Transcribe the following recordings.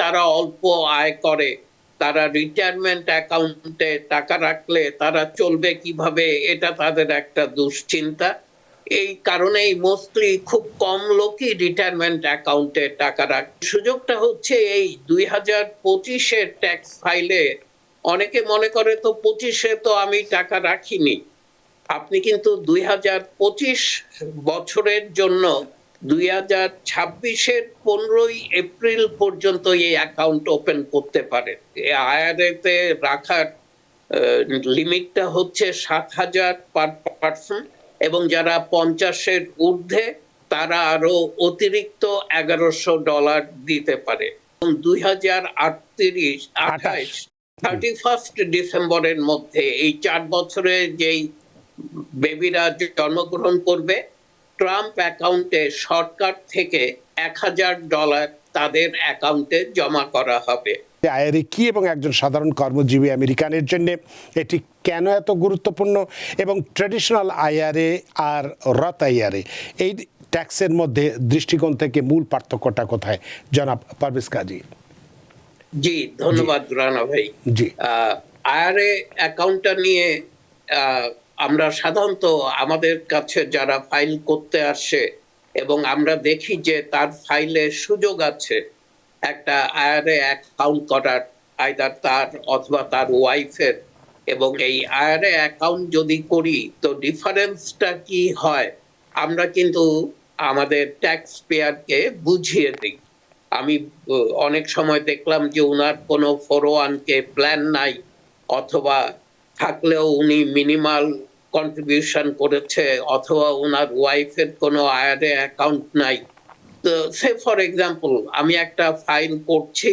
তারা অল্প আয় করে, তারা রিটায়ারমেন্ট অ্যাকাউন্টে টাকা রাখলে তারা চলবে কিভাবে, এটা তাদের একটা দুশ্চিন্তা। এই কারণেই মোস্টলি খুব কম লোকই রিটায়ারমেন্ট অ্যাকাউন্টে টাকা রাখে। সুযোগটা হচ্ছে এই 2025-এর ট্যাক্স ফাইলে অনেকে মনে করে তো 25-এ তো আমি টাকা রাখিনি। আপনি কিন্তু 2025 বছরের জন্য 2026-এর 15ই এপ্রিল পর্যন্ত এই অ্যাকাউন্ট ওপেন করতে পারেন। আইআরএ তে রাখার লিমিটটা হচ্ছে 7,000 পার পার্সন, এবং যারা 50-এর ঊর্ধ্বে তারা আরো অতিরিক্ত $1,100 দিতে পারে। এবং 2028 31 ডিসেম্বরের মধ্যে এই 4 বছরে যেই বেবিরা জন্মগ্রহণ করবে, ট্রাম্প অ্যাকাউন্টে সরকার থেকে $1,000 তাদের অ্যাকাউন্টে জমা করা হবে। আইআরএ কি এবং একজন সাধারণ কর্মজীবী আমেরিকানের জন্য এটি কেন এত গুরুত্বপূর্ণ, এবং ট্র্যাডিশনাল আইআরএ আর রথ আইআরএ এই ট্যাক্সের মধ্যে দৃষ্টিকোণ থেকে মূল পার্থক্যটা কোথায়, জনাব পারভেজ কাজী? জি, ধন্যবাদ রানা ভাই। জি, আইআরএ অ্যাকাউন্টটা নিয়ে আমরা সাধারণত আমাদের কাছে যারা ফাইল করতে আসে এবং আমরা দেখি যে তার ফাইলে সুযোগ আছে একটা আইআরএ অ্যাকাউন্ট করার, আইদার তার অথবা তার ওয়াইফের, এবং এই আইআরএ অ্যাকাউন্ট যদি করি তো ডিফারেন্সটা কি হয় আমরা কিন্তু আমাদের ট্যাক্স পেয়ারকে বুঝিয়ে দিই। আমি অনেক সময় দেখলাম যে উনার কোনো 401k প্ল্যান নাই, অথবা থাকলেও উনি মিনিমাল কন্ট্রিবিউশন করেছে, অথবা উনার ওয়াইফের কোনো আইআরএ অ্যাকাউন্ট নাই। তো সে ফর এক্সাম্পল আমি একটা ফাইল করছি,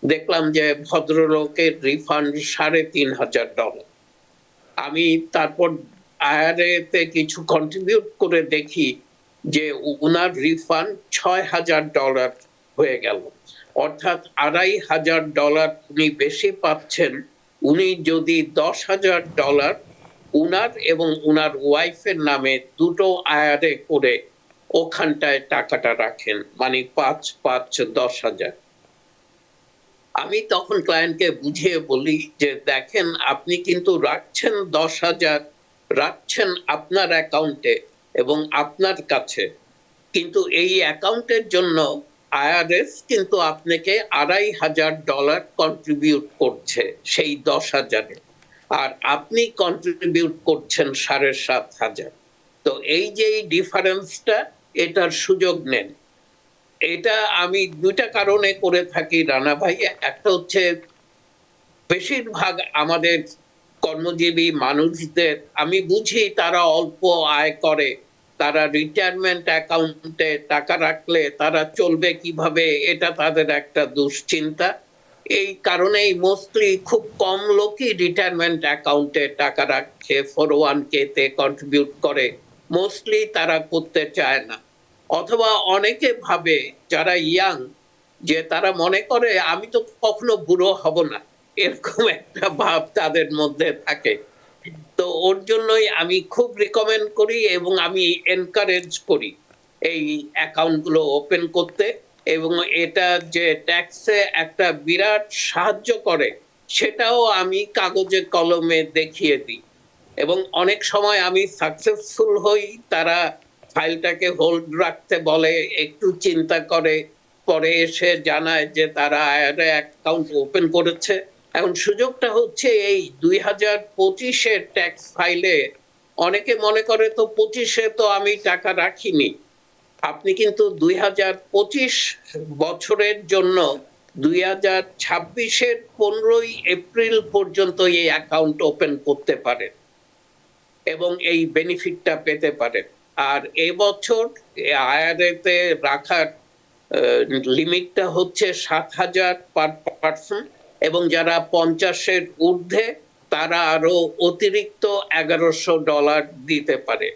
দেখলাম যে ভদ্রলোকের রিফান্ড $3,500। আমি তারপর আইআরএ তে কিছু কন্ট্রিবিউট করে দেখি যে উনার রিফান্ড $6,000 হয়ে গেল, অর্থাৎ $2,500 উনি বেশি পাচ্ছেন। উনি যদি $10,000 উনার এবং উনার ওয়াইফের নামে দুটো আইআরএ করে ওখানটায় টাকাটা রাখেন, মানে 5-5-10,000। আমি তখন ক্লায়েন্টকে বুঝিয়ে বলি যে দেখেন আপনি কিন্তু রাখছেন 10,000, রাখছেন আপনার অ্যাকাউন্টে এবং আপনার কাছে, কিন্তু এই অ্যাকাউন্টের জন্য আইআরএস কিন্তু আপনাকে $2,500 কন্ট্রিবিউট করছে সেই 10,000-এ, আর আপনি কন্ট্রিবিউট করছেন 7,500। তো এই যে এই ডিফারেন্সটা, এটার সুযোগ নেন। এটা আমি দুইটা কারণে করে থাকি রানা ভাই। একটা হচ্ছে বেশিরভাগ আমাদের কর্মজীবী মানুষদের আমি বুঝি তারা অল্প আয় করে, তারা রিটায়ারমেন্ট অ্যাকাউন্টে টাকা রাখলে তারা চলবে কিভাবে, এটা তাদের একটা দুশ্চিন্তা। এই কারণেই মোস্টলি খুব কম লোকই রিটায়ারমেন্ট অ্যাকাউন্টে টাকা রাখে, 401k তে কন্ট্রিবিউট করে, মোস্টলি তারা করতে চায় না। অথবা অনেকে ভাবে যারা ইয়াং, যে তারা মনে করে আমি তো কখনো বুড়ো হব না, এরকম একটা ভাব তাদের মধ্যে থাকে। তো ওর জন্যই আমি খুব রিকমেন্ড করি এবং আমি এনকারেজ করি এই অ্যাকাউন্ট গুলো ওপেন করতে, এবং এটা যে ট্যাক্সে একটা বিরাট সাহায্য করে সেটাও আমি কাগজে কলমে দেখিয়ে দিই, এবং অনেক সময় আমি সাকসেসফুল হই। তারা ফাইলটাকে হোল্ড রাখতে বলে, একটু চিন্তা করে, পরে এসে জানায় যে তারা আইআরএ অ্যাকাউন্ট ওপেন করেছে। এখন সুযোগটা হচ্ছে এই 2025-এর ট্যাক্স ফাইলে অনেকে মনে করে তো 25-এ তো আমি টাকা রাখিনি। আপনি কিন্তু 2025 বছরের জন্য 2026-এর 15ই এপ্রিল পর্যন্ত এই অ্যাকাউন্ট ওপেন করতে পারেন এবং এই বেনিফিটটা পেতে পারেন। আর এবছর আইআরএ তে রাখার লিমিটটা হচ্ছে 7,000 পার পার্সন, এবং যারা 50-এর ঊর্ধ্বে তারা আরো অতিরিক্ত $1,100 দিতে পারে।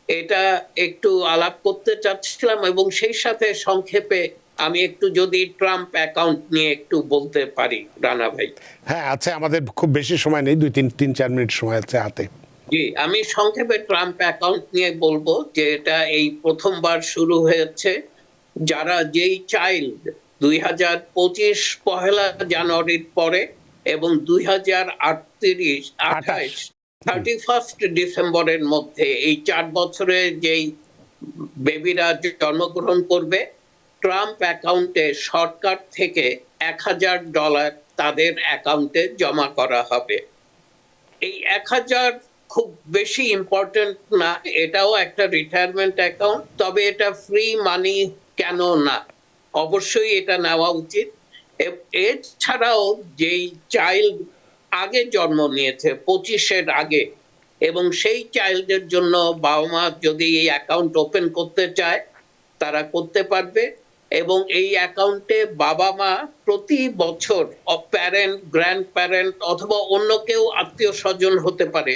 এটা একটু আলাপ করতে চাচ্ছিলাম, এবং সেই সাথে সংক্ষেপে আমি একটু যদি ট্রাম্প অ্যাকাউন্ট নিয়ে একটু বলতে পারি রানা ভাই। হ্যাঁ, আচ্ছা, আমাদের খুব বেশি সময় নেই, 2-3-4 মিনিট সময় আছে হাতে। জি, আমি সংক্ষেপে ট্রাম্প অ্যাকাউন্ট নিয়ে বলবো যে এটা এই প্রথমবার শুরু হয়েছে। যারা যেই চাইল্ড 2025 পহেলা জানুয়ারির পরে এবং 2038 31 ডিসেম্বরের মধ্যে এই 4 বছরে যেই বেবিরা জন্মগ্রহণ করবে, ট্রাম্প অ্যাকাউন্টে সরকার থেকে $1000 তাদের অ্যাকাউন্টে জমা করা হবে। এই 1000 খুব বেশি ইম্পর্টেন্ট না, এটাও একটা রিটায়ারমেন্ট অ্যাকাউন্ট, তবে এটা ফ্রি মানি কেন না, অবশ্যই এটা নেওয়া উচিত। এছাড়াও যেই চাইল্ড আগে জন্ম নিয়েছে 25-এর আগে, এবং সেই চাইল্ডের জন্য বাবা মা যদি এই অ্যাকাউন্ট ওপেন করতে চায় তারা করতে পারবে, এবং এই অ্যাকাউন্টে বাবা মা প্রতি বছর প্যারেন্ট, গ্র্যান্ড প্যারেন্ট অথবা অন্য কেউ আত্মীয় স্বজন হতে পারে,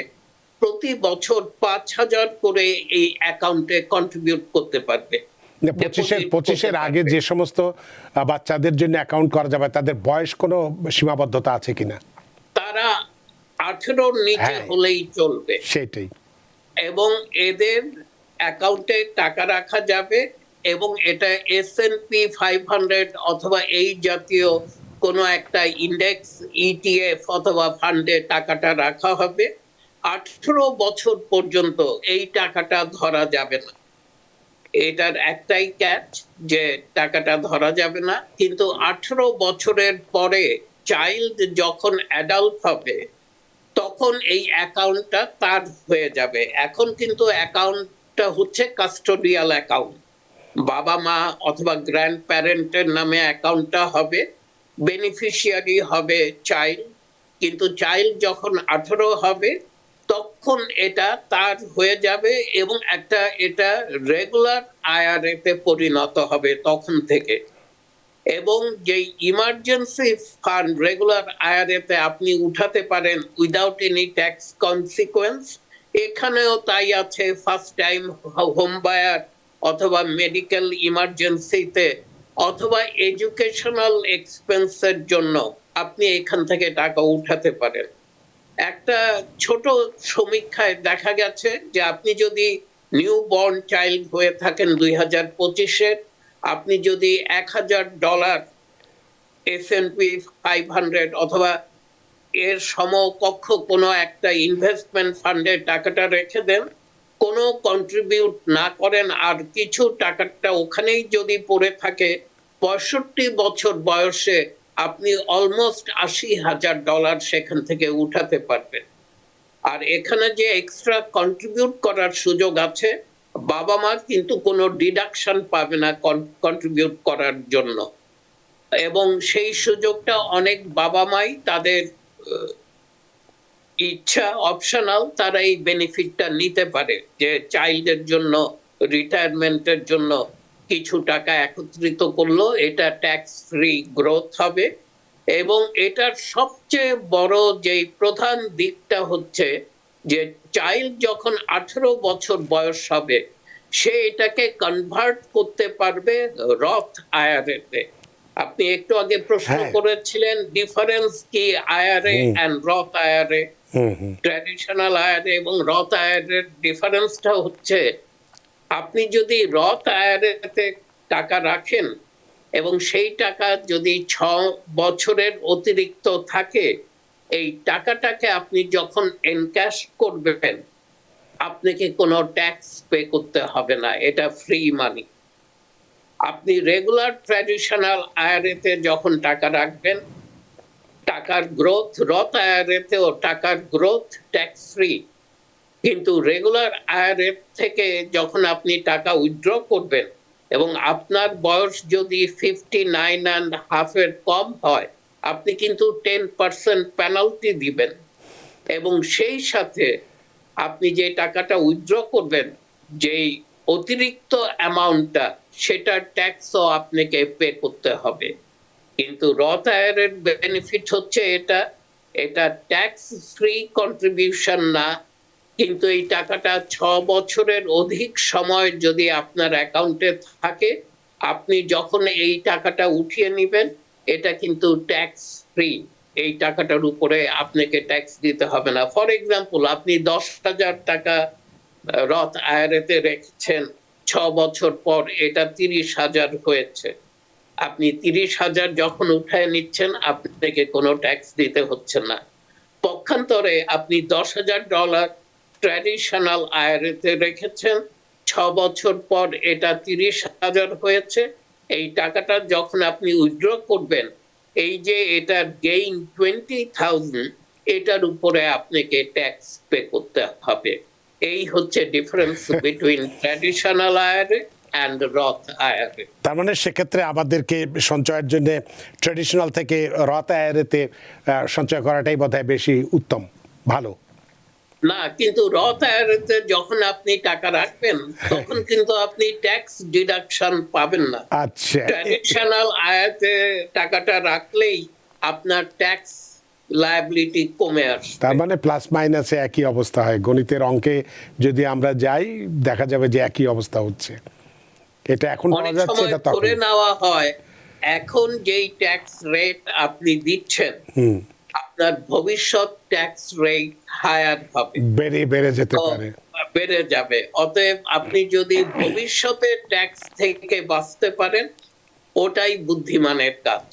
প্রতি বছর 5000 করে এই অ্যাকাউন্টে কন্ট্রিবিউট করতে পারবে। 25-এর আগে যে সমস্ত বাচ্চাদের জন্য অ্যাকাউন্ট করা যাবে তাদের বয়স কোনো সীমাবদ্ধতা আছে কিনা? তারা 18-র নিচে হলেই চলবে, সেটাই। এবং এদের অ্যাকাউন্টে টাকা রাখা যাবে, এবং এটা S&P 500 অথবা এই জাতীয় কোনো একটা ইন্ডেক্স, ETF অথবা ফান্ডে টাকাটা রাখা হবে। 18 বছর পর্যন্ত এই টাকাটা ধরা যাবে না। এটার একটাই ক্যাচ, যে টাকাটা ধরা যাবে না, কিন্তু 18 বছরের পরে চাইল্ড যখন অ্যাডাল্ট হবে তখন এই অ্যাকাউন্টটা তার হয়ে যাবে। এখন কিন্তু অ্যাকাউন্টটা হচ্ছে কাস্টোডিয়াল অ্যাকাউন্ট, বাবা মা অথবা গ্র্যান্ড প্যারেন্টের নামে অ্যাকাউন্টটা হবে, বেনিফিশিয়ারি হবে চাইল্ড, কিন্তু চাইল্ড যখন 18 হবে তখন এটা তার হয়ে যাবে, এবং এটা রেগুলার IRA তে পরিণত হবে তখন থেকে। এবং যে ইমার্জেন্সি ফান্ড রেগুলার IRA তে আপনি উঠাতে পারেন উইদাউট এনি ট্যাক্স কনসিকুয়েন্স, এখানেও তাই আছে। ফার্স্ট টাইম হোম বায়ার অথবা মেডিকেল ইমার্জেন্সিতে অথবা এডুকেশনাল এক্সপেন্সের জন্য আপনি এখান থেকে টাকা উঠাতে পারেন। একটা ছোট সমীক্ষায় দেখা গেছে যে আপনি যদি নিউ বর্ন চাইল্ড হয়ে থাকেন 2025-এর, আপনি যদি $1000 S&P 500 অথবা এর সমকক্ষ কোনো একটা ইনভেস্টমেন্ট ফান্ডে টাকাটা রেখে দেন, কোনো কন্ট্রিবিউট না করেন, আর কিছু টাকাটা ওখানেই যদি পড়ে থাকে, 65 বছর বয়সে আপনি অলমোস্ট $80,000 সেখান থেকে উঠাতে পারবেন। আর এখানে যে এক্সট্রা কন্ট্রিবিউট করার সুযোগ আছে, বাবা মা কিন্তু কোনো ডিডাকশন পাবে না কন্ট্রিবিউট করার জন্য, এবং সেই সুযোগটা অনেক বাবা মাই তাদের ইচ্ছা, অপশনাল, তারা এই বেনিফিটটা নিতে পারে, যে চাইল্ডের জন্য রিটায়ারমেন্টের জন্য কিছু টাকা একত্রিত করলো, এটা ট্যাক্স ফ্রি গ্রোথ হবে। এবং এটার সবচেয়ে বড় যে প্রধান দিকটা হচ্ছে যে চাইল্ড যখন 18 বছর বয়স হবে সে এটাকে কনভার্ট করতে পারবে রথ IRA তে। আপনি একটু আগে প্রশ্ন করেছিলেন ডিফারেন্স কি IRA এন্ড রথ IRA, ট্র্যাডিশনাল IRA এবং রথ IRA এর ডিফারেন্সটা হচ্ছে, আপনি যদি রথ IRA তে টাকা রাখেন এবং সেই টাকা যদি 6 বছরের অতিরিক্ত থাকে, এই টাকাটাকে আপনি যখন এনক্যাশ করবেন আপনাকে কোনো ট্যাক্স পে করতে হবে না, এটা ফ্রি মানি। আপনি রেগুলার ট্র্যাডিশনাল IRA তে যখন টাকা রাখবেন, টাকার গ্রোথ, রথ IRA তেও টাকার গ্রোথ ট্যাক্স ফ্রি, কিন্তু রেগুলার IRA থেকে যখন আপনি টাকা উইথড্র করবেন এবং আপনার বয়স যদি 59.5 এর কম হয়, আপনি কিন্তু 10% পেনাল্টি দিবেন, এবং সেই সাথে আপনি যে টাকাটা উইথড্র করবেন, যেই অতিরিক্ত অ্যামাউন্টটা, সেটা ট্যাক্সও আপনাকে পে করতে হবে। কিন্তু রথ IRA এর বেনিফিট হচ্ছে এটা ট্যাক্স ফ্রি কন্ট্রিবিউশন না, কিন্তু এই টাকাটা 6 বছরের অধিক সময় যদি আপনার অ্যাকাউন্টে থাকে, আপনি যখন এই টাকাটা উঠিয়ে নেবেন এটা কিন্তু ট্যাক্স ফ্রি, এই টাকাটার উপরে আপনাকে ট্যাক্স দিতে হবে না। ফর এক্সাম্পল, আপনি 10,000 টাকা রথ IRA তে রেখেছেন, 6 বছর পর এটা 30,000 হয়েছে, আপনি 30,000 যখন উঠায় নিচ্ছেন আপনাকে কোনো ট্যাক্স দিতে হচ্ছে না। পক্ষান্তরে আপনি $10,000 ট্র্যাডিশনাল আইআরএতে রেখেছেন, 6 বছর পর এটা 30,000 হয়েছে। এই টাকাটা যখন আপনি উইথড্র করবেন, এই যে এটার গেইন 20,000, এটার উপরে আপনাকে ট্যাক্স পে করতে হবে। এই হচ্ছে difference between traditional IRA and রথ আইআরএ। তার মানে সেক্ষেত্রে আমাদেরকে সঞ্চয়ের জন্য ট্রেডিশনাল থেকে রথ আইআরএতে সঞ্চয় করাটাই বোধহয় বেশি উত্তম, ভালো। না, কিন্তু রথ আইআরএতে যখন আপনি টাকা রাখবেন তখন কিন্তু আপনি ট্যাক্স ডিডাকশন পাবেন না। আচ্ছা, ট্র্যাডিশনাল আইআরএতে টাকাটা রাখলেই আপনার ট্যাক্স লায়াবিলিটি কমে আসবে। তার মানে প্লাস মাইনাসে একই অবস্থা হয়, গণিতের অঙ্কে যদি আমরা যাই দেখা যাবে যে একই অবস্থা হচ্ছে। এটা এখন অনেক পাওয়া যাচ্ছে, সময় এটা তখন ধরে নেওয়া হয় এখন যেই ট্যাক্স রেট আপনি দিচ্ছেন আপনার ভবিষ্যৎ ট্যাক্স রেট হায়ার হবে, বেড়ে যেতে তো পারে। বেড়ে যাবে। অতএব আপনি যদি ভবিষ্যতে ট্যাক্স থেকে বাঁচতে পারেন ওটাই বুদ্ধিমানের কাজ।